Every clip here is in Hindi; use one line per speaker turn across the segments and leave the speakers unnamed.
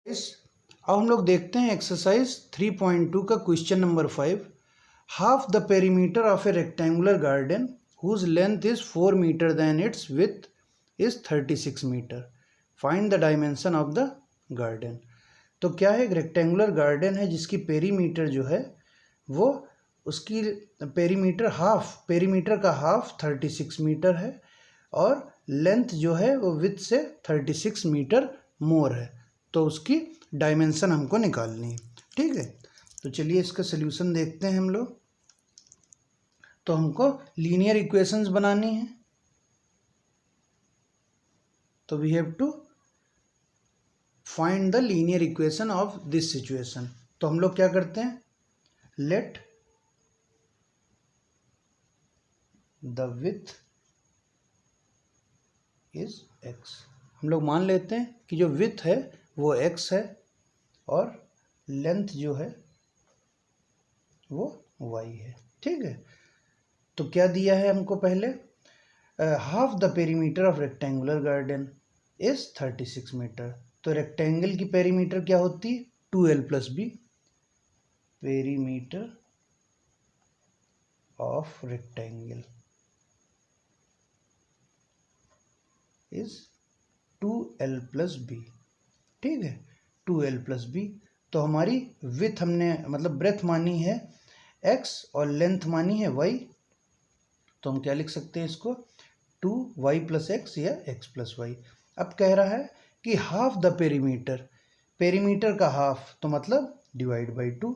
इस अब हम लोग देखते हैं एक्सरसाइज 3.2 का question number 5। Half the perimeter of a rectangular garden whose length is 4 metre then its width is 36 metre. Find the dimension of the garden. तो क्या है, एक रेक्टेंगुलर गार्डन है जिसकी पेरीमीटर जो है वो उसकी पेरीमीटर का हाफ 36 मीटर है और लेंथ जो है वो विथ से 36 मीटर मोर है। तो उसकी डायमेंशन हमको निकालनी है। ठीक है, तो चलिए इसका सल्यूशन देखते हैं हम लोग। तो हमको लीनियर इक्वेशंस बनानी है, तो we have to find the linear equation of this situation. तो हम लोग क्या करते हैं, let the width is x। हम लोग मान लेते हैं कि जो विथ है वो x है और लेंथ जो है वो y है। ठीक है, तो क्या दिया है हमको पहले, half the perimeter of rectangular garden is 36 metre. तो रेक्टेंगल की पेरीमीटर क्या होती है, 2l plus B. Perimeter of rectangle is 2l plus B. ठीक है, 2l प्लस बी। तो हमारी विथ हमने मतलब ब्रेथ मानी है x और लेंथ मानी है y। तो हम क्या लिख सकते हैं इसको, 2y प्लस एक्स या x प्लस वाई। अब कह रहा है कि हाफ द पेरीमीटर, पेरीमीटर का हाफ तो मतलब divide by 2,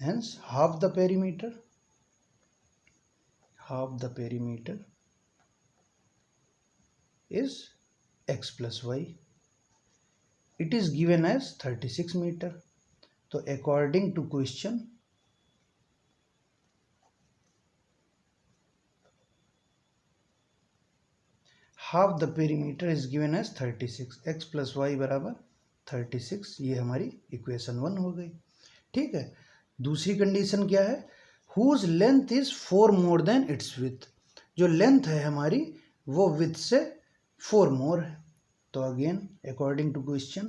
hence half the perimeter is x plus y. It is given as 36 meter. तो according to question, half the perimeter is given as 36, x plus y बराबर 36। ये हमारी इक्वेशन 1 हो गई। ठीक है, दूसरी कंडीशन क्या है, whose length is 4 more than its width। जो लेंथ है हमारी वो विथ से 4 मोर है। तो अगेन अकॉर्डिंग टू क्वेश्चन,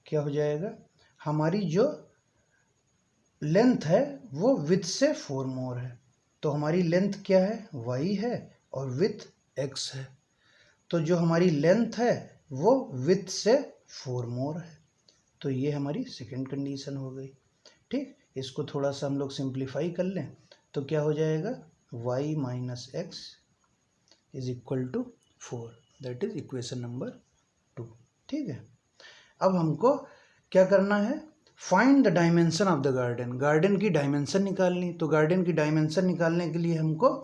क्या हो जाएगा, हमारी जो लेंथ है वो विथ से 4 मोर है। तो हमारी लेंथ क्या है, y है और विथ x है। तो जो हमारी लेंथ है वो विथ से 4 मोर है। तो ये हमारी सेकंड कंडीशन हो गई। ठीक, इसको थोड़ा सा हम लोग सिंप्लीफाई कर लें तो क्या हो जाएगा, y minus X is equal to 4। That is equation number 2। ठीक है, अब हमको क्या करना है, find the dimension of the garden. Garden की डायमेंशन निकालनी। तो गार्डन की डायमेंशन निकालने के लिए हमको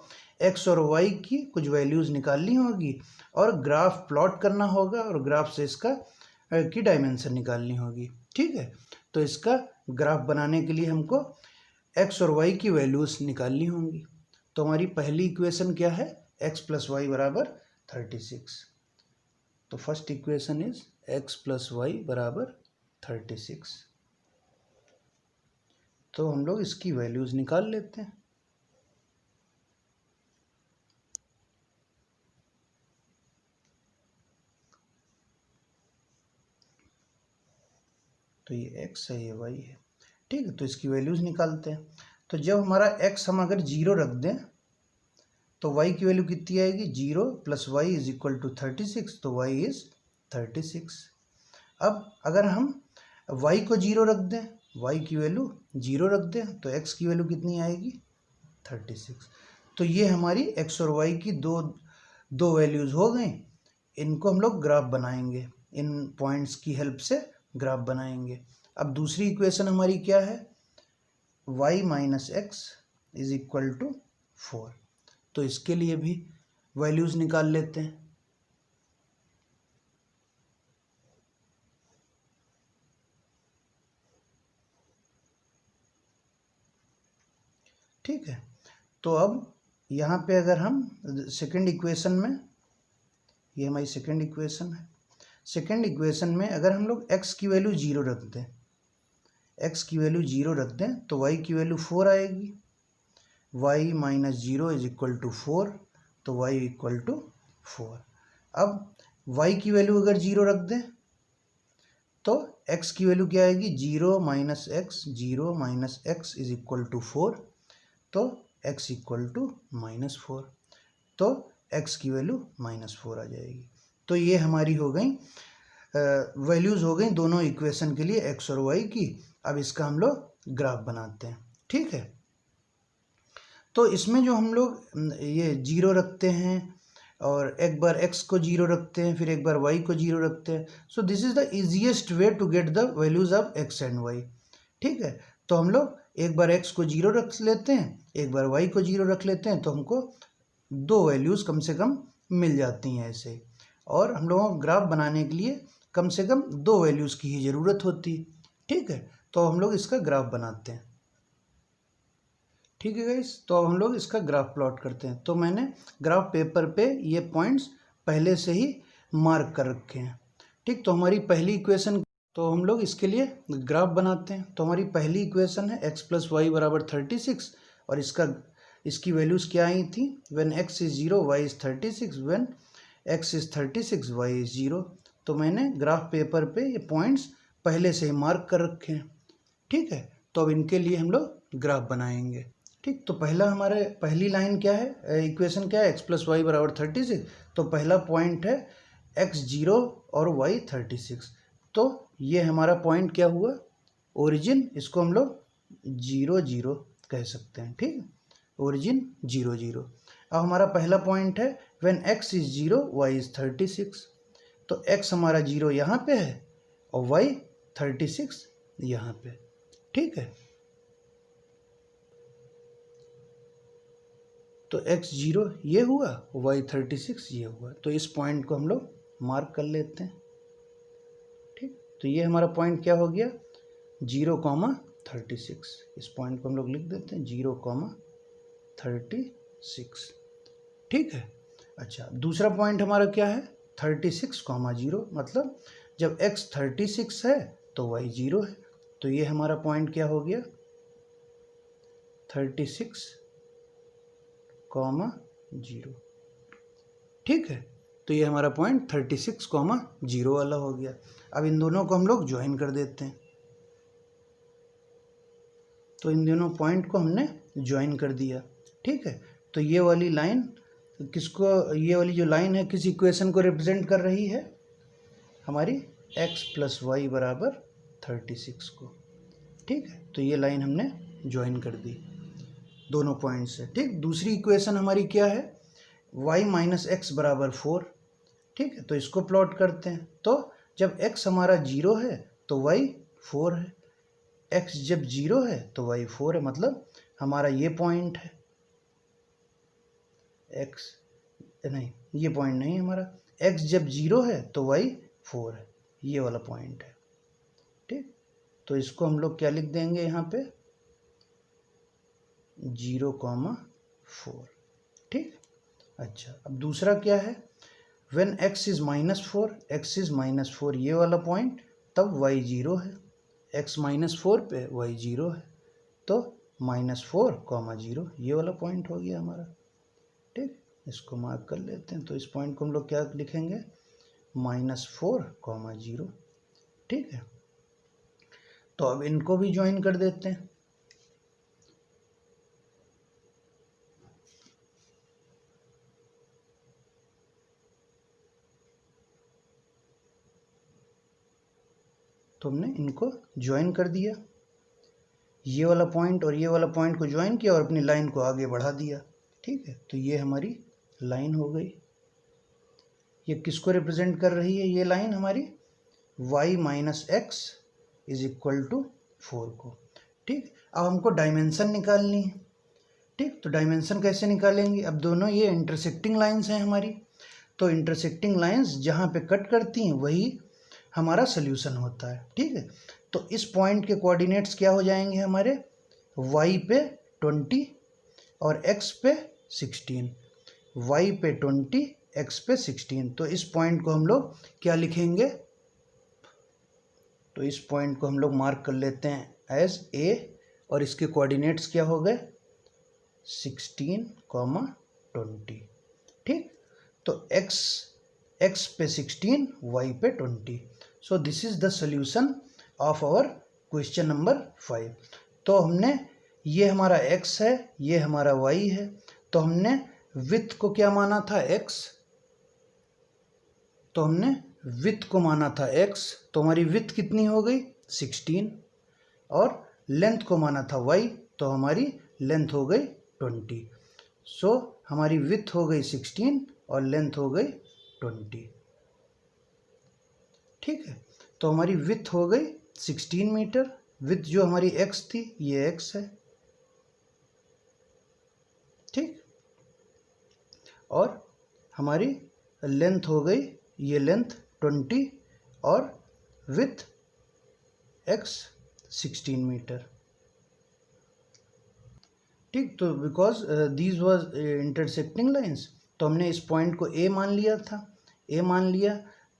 x और y की कुछ वैल्यूज़ निकालनी होगी और ग्राफ प्लॉट करना होगा और ग्राफ से इसका की डायमेंशन निकालनी होगी। ठीक है, तो इसका ग्राफ बनाने के लिए हमको x और y की वैल्यूज़ निकालनी होंगी। तो हमारी पहली इक्वेशन क्या है, x प्लस वाई बराबर 36। तो first equation is x plus Y बराबर 36। तो हम लोग इसकी वैल्यूज़ निकाल लेते हैं। तो ये x है, ये y है। ठीक है, तो इसकी वैल्यूज़ निकालते हैं। तो जब हमारा x हम अगर 0 रख दें तो y की वैल्यू कितनी आएगी, 0 plus Y is equal to 36। तो y इज 36। अब अगर हम y को 0 रख दें, y की वैल्यू 0 रख दें तो x की वैल्यू कितनी आएगी, 36। तो ये हमारी x और y की दो वैल्यूज़ हो गई। इनको हम लोग ग्राफ बनाएंगे, इन पॉइंट्स की हेल्प से ग्राफ बनाएंगे। अब दूसरी इक्वेशन हमारी क्या है, y minus X is equal to 4। तो इसके लिए भी वैल्यूज़ निकाल लेते हैं। ठीक है, तो अब यहाँ पे अगर हम सेकंड इक्वेशन में, ये हमारी सेकंड इक्वेशन है, सेकंड इक्वेशन में अगर हम लोग x की वैल्यू 0 रख दें, x की वैल्यू 0 रख दें तो y की वैल्यू 4 आएगी। y minus 0 is equal to 4, तो y इक्वल टू 4। अब y की वैल्यू अगर 0 रख दें तो x की वैल्यू क्या आएगी, 0 minus X is equal to 4, तो x इक्वल टू -4, तो x की वैल्यू -4 आ जाएगी। तो ये हमारी हो गई वैल्यूज़ हो गई दोनों इक्वेशन के लिए x और y की। अब इसका हम लोग ग्राफ बनाते हैं, ठीक है। तो इसमें जो हम लोग ये 0 रखते हैं और एक बार x को 0 रखते हैं, फिर एक बार y को 0 रखते हैं। So this is the easiest way to get the values of x and y, ठीक है। तो हम लोग एक बार x को 0 रख लेते हैं, एक बार y को 0 रख लेते हैं, तो हमको 2 वैल्यूज़ कम से कम मिल जाती हैं ऐसे। और हम लोगों को ग्राफ बनाने के लिए कम से कम 2 वैल्यूज़ की ही ज़रूरत होती है, ठीक है। तो हम लोग इसका ग्राफ बनाते हैं, ठीक है गाइस। तो अब हम लोग इसका ग्राफ प्लॉट करते हैं। तो मैंने ग्राफ पेपर पे ये पॉइंट्स पहले से ही मार्क कर रखे हैं, ठीक। तो हमारी पहली इक्वेशन, तो हम लोग इसके लिए ग्राफ बनाते हैं। तो हमारी पहली इक्वेशन है x + y = 36 और इसकी वैल्यूज़ क्या आई थी, when x is 0 y is 36, when x is 36 y is 0। तो मैंने ग्राफ पेपर पे ये पॉइंट्स पहले से ही मार्क कर रखे हैं, ठीक है। तो अब इनके लिए हम लोग ग्राफ बनाएंगे, ठीक। तो पहली लाइन क्या है, इक्वेशन क्या है, x + y = 36। तो पहला पॉइंट है x 0 और y 36। तो ये हमारा पॉइंट क्या हुआ, ओरिजिन, इसको हम लोग 0 0 कह सकते हैं, ठीक। ओरिजिन 0 0। अब हमारा पहला पॉइंट है when x is 0 y is 36। तो x हमारा 0 यहाँ पे है और y 36 यहाँ पे, ठीक है। तो x 0 ये हुआ, y 36 ये हुआ। तो इस पॉइंट को हम लोग मार्क कर लेते हैं, ठीक। तो ये हमारा पॉइंट क्या हो गया, 0,36। इस पॉइंट को हम लोग लिख देते हैं 0,36, ठीक है। अच्छा, दूसरा पॉइंट हमारा क्या है, 36,0, मतलब जब x 36 है तो y 0 है। तो ये हमारा पॉइंट क्या हो गया, 36,0, ठीक है। तो ये हमारा पॉइंट 36,0 वाला हो गया। अब इन दोनों को हम लोग ज्वाइन कर देते हैं। तो इन दोनों पॉइंट को हमने ज्वाइन कर दिया, ठीक है। तो ये वाली लाइन ये वाली जो लाइन है किस इक्वेशन को रिप्रेजेंट कर रही है, हमारी x + y = 36 को, ठीक है। तो ये लाइन हमने ज्वाइन कर दी दोनों पॉइंट से, ठीक। दूसरी इक्वेशन हमारी क्या है, y - x = 4, ठीक है। तो इसको प्लॉट करते हैं। तो जब x हमारा 0 है तो y 4 है, x जब 0 है तो y 4 है, मतलब हमारा ये पॉइंट है x, नहीं ये पॉइंट नहीं है हमारा, x जब 0 है तो y 4 है, ये वाला पॉइंट है, ठीक। तो इसको हम लोग क्या लिख देंगे यहाँ पे, 0,4, ठीक। अच्छा, अब दूसरा क्या है, when x is -4, x is -4 ये वाला पॉइंट, तब y 0 है, x -4 पे y 0 है, तो -4,0 ये वाला पॉइंट हो गया हमारा, ठीक। इसको मार्क कर लेते हैं। तो इस पॉइंट को हम लोग क्या लिखेंगे, -4,0, ठीक है। तो अब इनको भी ज्वाइन कर देते हैं। तो हमने इनको ज्वाइन कर दिया, ये वाला पॉइंट और ये वाला पॉइंट को ज्वाइन किया और अपनी लाइन को आगे बढ़ा दिया, ठीक है। तो ये हमारी लाइन हो गई। ये किसको रिप्रेजेंट कर रही है, ये लाइन हमारी y - x = 4 को, ठीक। अब हमको डायमेंशन निकालनी है, ठीक। तो डायमेंशन कैसे निकालेंगे, अब दोनों ये इंटरसेक्टिंग लाइंस हैं हमारी। तो इंटरसेक्टिंग लाइंस जहाँ पे कट करती हैं वही हमारा सोल्यूशन होता है, ठीक है। तो इस पॉइंट के कोऑर्डिनेट्स क्या हो जाएंगे हमारे, y पे 20 और x पे 16, y पे 20 x पे 16। तो इस पॉइंट को हम लोग क्या लिखेंगे, तो इस पॉइंट को हम लोग मार्क कर लेते हैं एज ए, और इसके कोऑर्डिनेट्स क्या हो गए 16, 20। ठीक, तो x पे 16, y पे 20। So this is the solution of our question number 5। तो हमने, ये हमारा x है, ये हमारा y है, तो हमने विड्थ को क्या माना था x, तो हमने विड्थ को माना था x, तो हमारी विड्थ कितनी हो गई 16, और लेंथ को माना था y, तो हमारी लेंथ हो गई 20। सो हमारी विड्थ हो गई 16 और लेंथ हो गई 20। ठीक है, तो हमारी विड्थ हो गई 16 मीटर, विड्थ जो हमारी x थी ये x है। ठीक, और हमारी लेंथ हो गई, ये लेंथ 20 और विड्थ x 16 मीटर। ठीक, तो because these was intersecting lines, तो हमने इस पॉइंट को A मान लिया था, A मान लिया,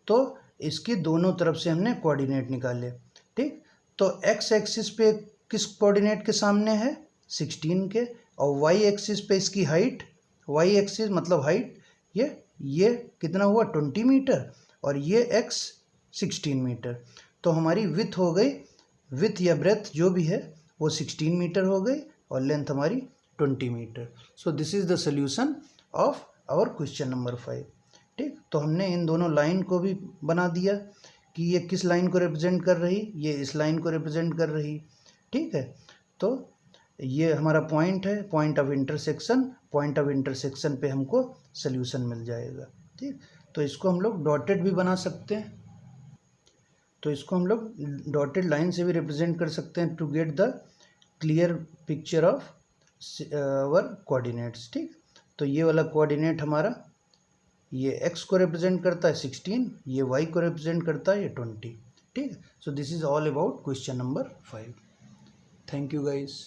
तो इसकी दोनों तरफ से हमने कोऑर्डिनेट निकाले। ठीक, तो x एक्सिस पे किस कोऑर्डिनेट के सामने है 16 के, और y एक्सिस पे इसकी हाइट, y एक्सिस मतलब हाइट, ये कितना हुआ 20 मीटर, और ये x 16 मीटर। तो हमारी विड्थ हो गई, विड्थ या ब्रेथ जो भी है वो 16 मीटर हो गई, और लेंथ हमारी 20 metre. So this is the solution of our question number 5। ठीक, तो हमने इन दोनों लाइन को भी बना दिया कि ये किस लाइन को रिप्रेजेंट कर रही, ये इस लाइन को रिप्रेजेंट कर रही। ठीक है, तो ये हमारा पॉइंट है, point of intersection, point of intersection पे हमको सॉल्यूशन मिल जाएगा। ठीक, तो इसको हम लोग डॉटेड भी बना सकते हैं, तो इसको हम लोग डॉटेड लाइन से भी रिप्रेजेंट कर सकते हैं to get the clear picture of our coordinates. ठीक, तो ये वाला कोऑर्डिनेट हमारा, ये x को रिप्रेजेंट करता है 16, ये y को रिप्रेजेंट करता है ये 20। ठीक, सो this is all about question number 5। Thank you guys.